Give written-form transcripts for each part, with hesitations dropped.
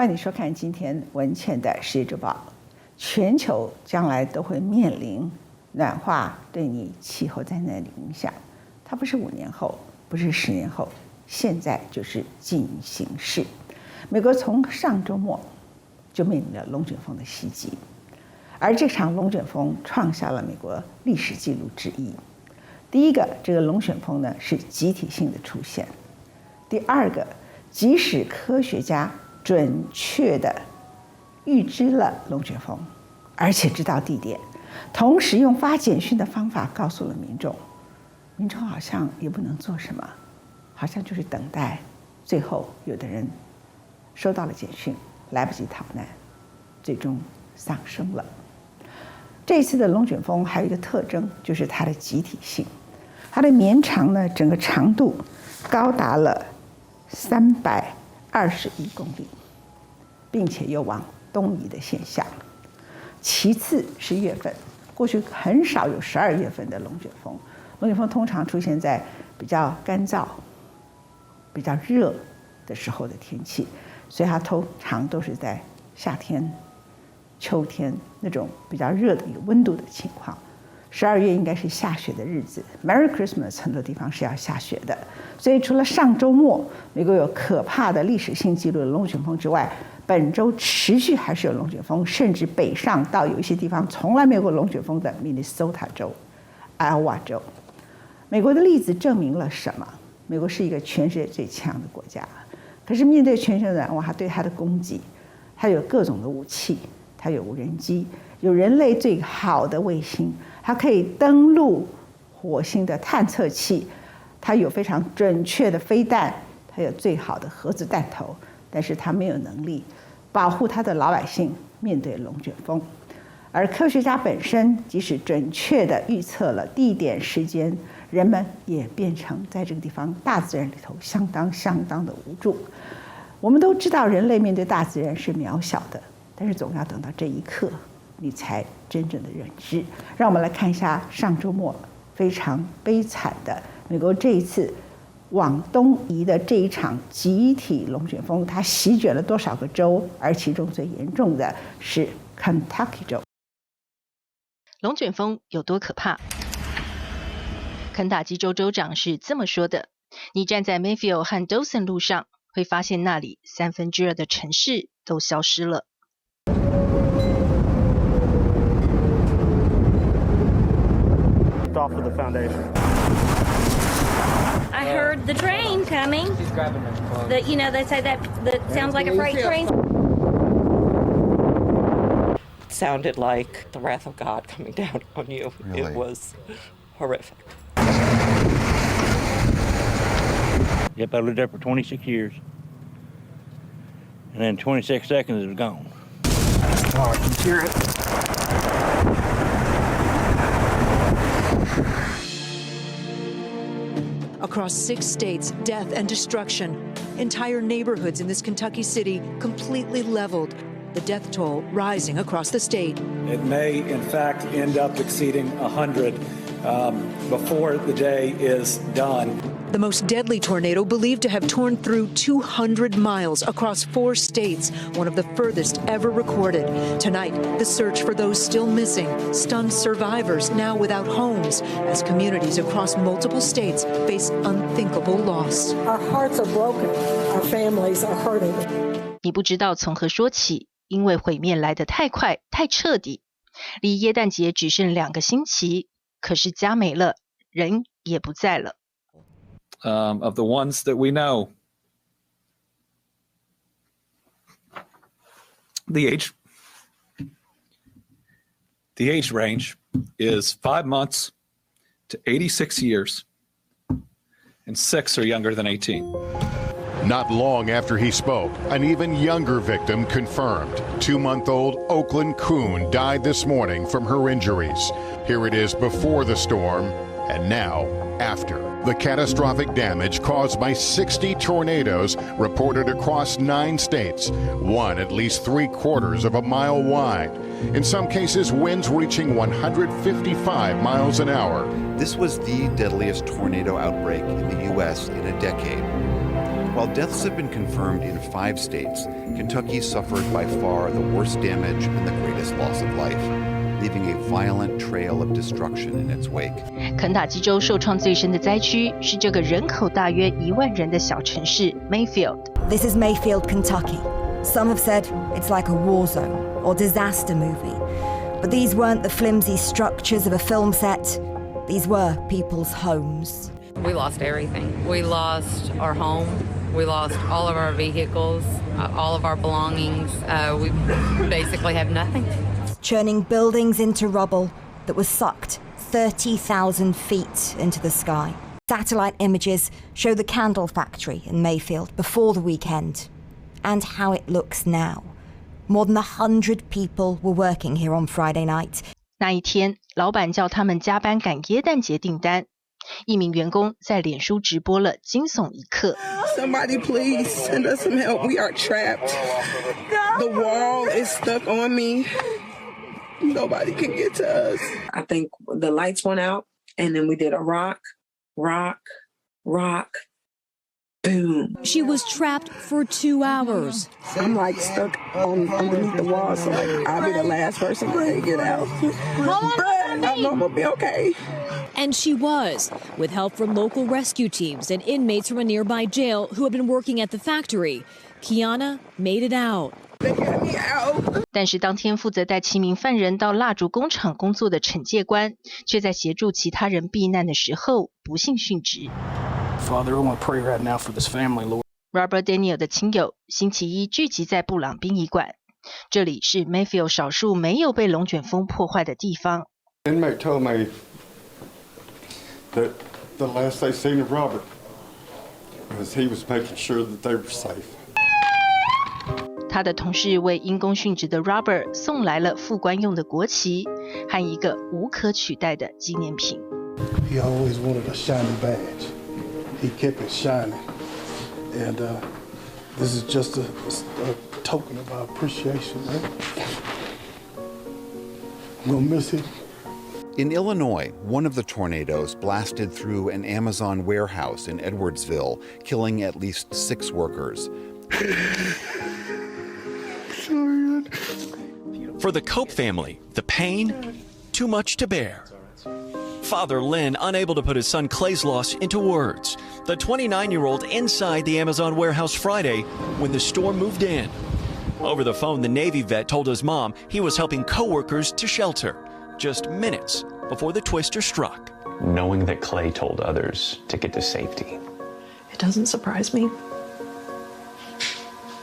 欢迎收看今天文茜的世界周报。全球将来都会面临暖化对你气候灾难的影响，它不是5年后，不是10年后，现在就是进行式。美国从上周末就面临了龙卷风的袭击，而这场龙卷风创下了美国历史记录之一。第一个，这个龙卷风呢是集体性的出现；第二个，即使科学家准确的预知了龙卷风，而且知道地点，同时用发简讯的方法告诉了民众，民众好像也不能做什么，好像就是等待。最后，有的人收到了简讯，来不及逃难，最终丧生了。这一次的龙卷风还有一个特征，就是它的集体性。它的绵长呢，整个长度高达了321公里，并且有往东移的现象。其次是月份，过去很少有12月份的龙卷风。龙卷风通常出现在比较干燥、比较热的时候的天气，所以它通常都是在夏天、秋天那种比较热的一个温度的情况。12月应该是下雪的日子 ，Merry Christmas 很多地方是要下雪的。所以除了上周末美国有可怕的历史性记录的龙卷风之外，本周持续还是有龙卷风，甚至北上到有一些地方从来没有过龙卷风的 Minnesota 州、Iowa 州。美国的例子证明了什么？美国是一个全世界最强的国家，可是面对全球的暖化，它对它的攻击，它有各种的武器，它有无人机，有人类最好的卫星，它可以登陆火星的探测器，它有非常准确的飞弹，它有最好的核子弹头，但是它没有能力保护它的老百姓面对龙卷风。而科学家本身即使准确地预测了地点时间，人们也变成在这个地方大自然里头相当的无助。我们都知道人类面对大自然是渺小的，但是总要等到这一刻你才真正的认知。让我们来看一下上周末非常悲惨的美国这一次往东移的这一场集体龙卷风，它席卷了多少个州，而其中最严重的是肯塔基州。龙卷风有多可怕？肯塔基州州长是这么说的：你站在 Mayfield 和 Dawson 路上，会发现那里2/3的城市都消失了。Off of the foundation. I heard the train coming. That they say that sounds like a freight train. It sounded like the wrath of God coming down on you. Really? It was horrific. Yep, I lived there for 26 years. And then 26 seconds it was gone. Oh, I can hear it. Across 6 states, death and destruction. Entire neighborhoods in this Kentucky city completely leveled. The death toll rising across the state. It may, in fact, end up exceeding 100 before the day is done. The most deadly tornado believed to have torn through 200 miles across 4 states, one of the furthest ever recorded. Tonight, the search for those still missing, stunned survivors now without homes, as communities across multiple states face unthinkable loss. Our hearts are broken. Our families are hurting. 你不知道从何说起，因为毁灭来得太快、太彻底。离耶诞节只剩2个星期，可是家没了，人也不在了。Of the ones that we know. The age range is 5 months to 86 years, and 6 are younger than 18. Not long after he spoke, an even younger victim confirmed. 2-month-old Oakland Coon died this morning from her injuries. Here it is before the storm, and now after. The catastrophic damage caused by 60 tornadoes reported across 9 states, one at least 3/4 of a mile wide. In some cases, winds reaching 155 miles an hour. This was the deadliest tornado outbreak in the U.S. in a decade. While deaths have been confirmed in 5 states, Kentucky suffered by far the worst damage and the greatest loss of life, leaving a violent trail of destruction in its wake. 肯塔基州受创最深的灾区是这个人口大约1万人的小城市 Mayfield。 This is Mayfield, Kentucky. Some have said it's like a war zone or disaster movie. But these weren't the flimsy structures of a film set. These were people's homes. We lost everything. We lost our home. We lost all of our vehicles, all of our belongings. We basically have nothing. Churning buildings into rubble that was sucked 30,000 feet into the sky. Satellite images show the candle factory in Mayfield before the weekend and how it looks now. More than 100 people were working here on Friday night. 那一天，老板叫他们加班赶耶诞节订单。一名员工在脸书直播了惊悚一刻。Somebody please send us some help. We are trapped. The wall is stuck on me. Nobody can get to us. I think the lights went out, and then we did a rock, rock, rock, boom. She was trapped for 2 hours. I'm like stuck underneath the wall, so like I'll be the last person to get out. But I know I'm gonna be okay. And she was, with help from local rescue teams and inmates from a nearby jail who had been working at the factory. Kiana made it out. 但是当天负责带7名犯人到蜡烛工厂工作的惩戒官，却在协助其他人避难的时候不幸殉职。Father, I want to pray right now for this family, Lord. Robert Daniel 的亲友星期一聚集在布朗殡仪馆，这里是 Mayfield 少数没有被龙卷风破坏的地方。Inmate told me that the last they seen of Robert was he was making sure that they were safe. 他的同事为因公殉职的 Robert 送来了副官用的国旗和一个无可取代的纪念品。He always wanted a shiny badge. He kept it shining, and this is just a token of our appreciation. Right? I'm gonna miss him. In Illinois, one of the tornadoes blasted through an Amazon warehouse in Edwardsville, killing at least 6 workers. For the Cope family, the pain, too much to bear. Father Lynn unable to put his son Clay's loss into words. The 29-year-old inside the Amazon warehouse Friday when the storm moved in. Over the phone, the Navy vet told his mom he was helping coworkers to shelter, just minutes before the twister struck. Knowing that Clay told others to get to safety. It doesn't surprise me.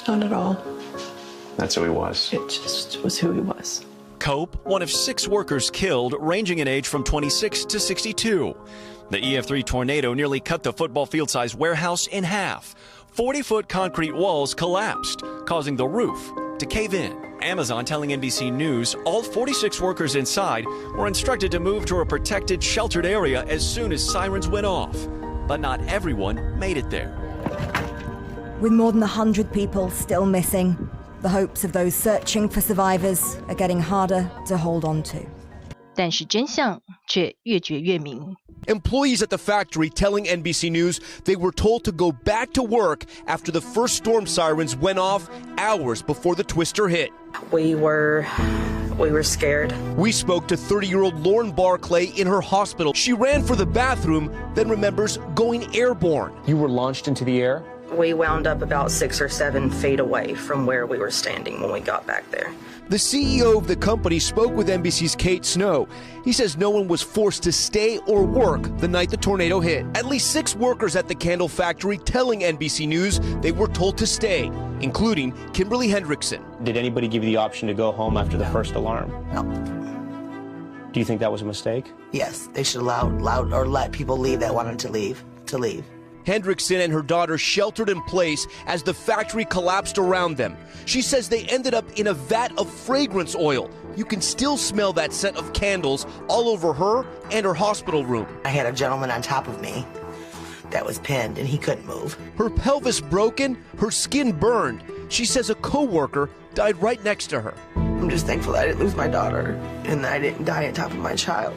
Not at all. That's who he was. It just was who he was. Cope, one of 6 workers killed, ranging in age from 26 to 62. The EF3 tornado nearly cut the football field-sized warehouse in half. 40-foot concrete walls collapsed, causing the roof to cave in. Amazon telling NBC News all 46 workers inside were instructed to move to a protected, sheltered area as soon as sirens went off. But not everyone made it there. With more than 100 people still missing, the hopes of those searching for survivors are getting harder to hold on to. 但是真相却越绝越明。 Employees at the factory telling NBC News they were told to go back to work after the first storm sirens went off hours before the twister hit. We were scared. We spoke to 30-year-old Lauren Barclay in her hospital. She ran for the bathroom, then remembers going airborne. You were launched into the air? We wound up about 6 or 7 feet away from where we were standing when we got back there. The CEO of the company spoke with NBC's Kate Snow. He says no one was forced to stay or work the night the tornado hit. At least 6 workers at the candle factory telling NBC News they were told to stay, including Kimberly Hendrickson. Did anybody give you the option to go home after the first alarm? No. Do you think that was a mistake? Yes, they should allow or let people leave that wanted to leave. Hendrickson and her daughter sheltered in place as the factory collapsed around them. She says they ended up in a vat of fragrance oil. You can still smell that scent of candles all over her and her hospital room. I had a gentleman on top of me that was pinned and he couldn't move. Her pelvis broken, her skin burned. She says a co-worker died right next to her. I'm just thankful that I didn't lose my daughter and that I didn't die on top of my child.